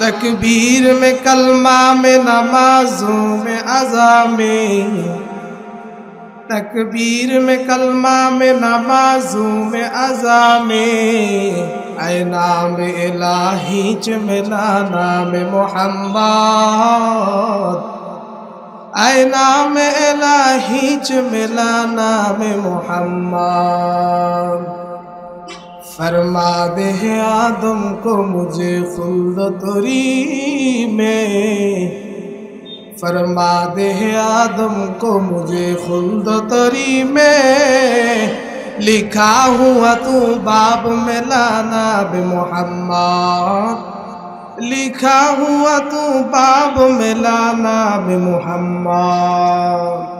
तकबीर में कलमा में नमाजों में अज़ा में, तकबीर में कलमा में नमाजों में अज़ा में, ऐ नाम इलाही च मिला नाम मोहम्मद, ऐ नाम इलाही च मिला नाम मोहम्मद। फरमा दे आदम को मुझे खुल्द तरी में, फरमा दे आदम को मुझे खुल्द तरी में, लिखा हुआ तू बाब में लाना बे मोहम्मद, लिखा हुआ तू बाब में लाना बे मोहम्मद।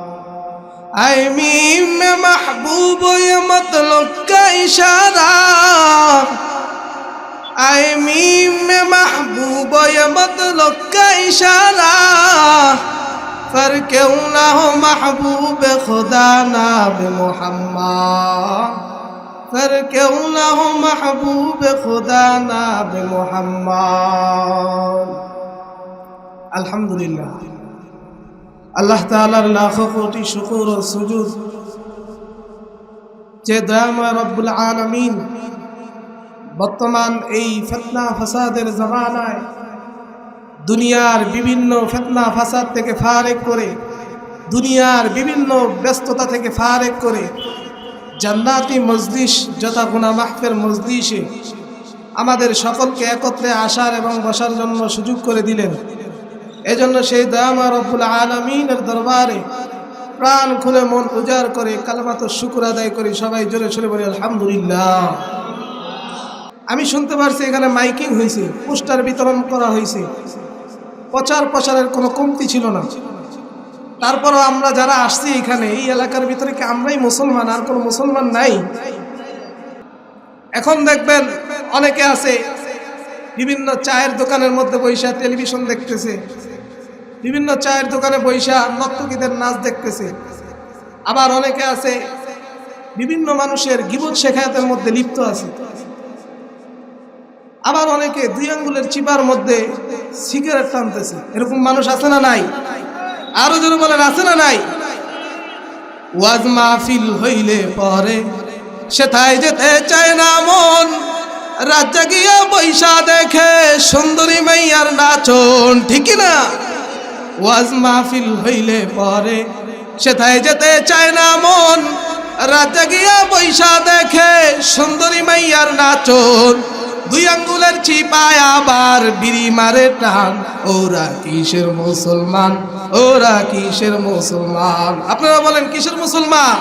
ऐ मीम में महबूब ये मतलब का इशारा, ऐ मीम में महबूब ये मतलब का इशारा, पर क्यों ना हो महबूब खुदा नाब मोहम्मद, पर क्यों ना हो महबूब खुदा नाब मोहम्मद। अल्हम्दुलिल्लाह, আল্লাহ তাআলার লাখ কোটি শুকর ও সুজুদ যে দয়াময় রব্বুল আলামিন বর্তমান এই ফিতনা ফাসাদের জামানায় দুনিয়ার বিভিন্ন ফিতনা ফাসাদ থেকে ফারেক করে, দুনিয়ার বিভিন্ন ব্যস্ততা থেকে ফারেক করে জান্নাতি মজলিস যথা গুনাহ মাহফিল মজলিসে আমাদের সকলকে একত্রে আসার এবং বসার জন্য সুযোগ করে দিলেন। এজন্য সেই দয়াময় রব্বুল আলামিনের দরবারে প্রাণ খুলে মন উজাড় করে কালেমাত শুকর আদায় করি। সবাই জোরে সরে বলি আলহামদুলিল্লাহ। আমি শুনতে পারছি এখানে মাইকিং হয়েছে, পোস্টার বিতরণ করা হয়েছে, প্রচার প্রসারের কোনো কমতি ছিল না। তারপরও আমরা যারা আসছি এখানে এই এলাকার ভিতরে কি আমরাই মুসলমান, আর কোনো মুসলমান নাই? এখন দেখবেন অনেকে আছে বিভিন্ন চায়ের দোকানের মধ্যে বৈশা টেলিভিশন দেখতেছে, বিভিন্ন চায়ের দোকানে বৈশা নর্তকীদের নাচ দেখতেছে। আবার অনেকে আছে বিভিন্ন মানুষের গীবত শেখায়াতের মধ্যে লিপ্ত আছে। আবার অনেকে দুই আঙ্গুলের চিপার মধ্যে সিগারেট টানতেছে। এরকম মানুষ আছে না নাই? আরো জোরে বলেন, আছে না নাই? ওয়াজ মাহফিল হইলে পরে সেথায় যেতে চায় না মন, রাত জাগিয়া বৈশা দেখে সুন্দরী মাইয়ার নাচন, ঠিক না? ওয়াজ মাহফিল হইলে পরে সেথায় যেতে চায় না মন, রাত জাগিয়া বৈশা দেখে সুন্দরী মাইয়ার নাচন, দুই আঙ্গুলের চিপায় আবার বিড়ি মারে টান। ওরা কিসের মুসলমান, ওরা কিসের মুসলমান? আপনারা বলেন কিসের মুসলমান?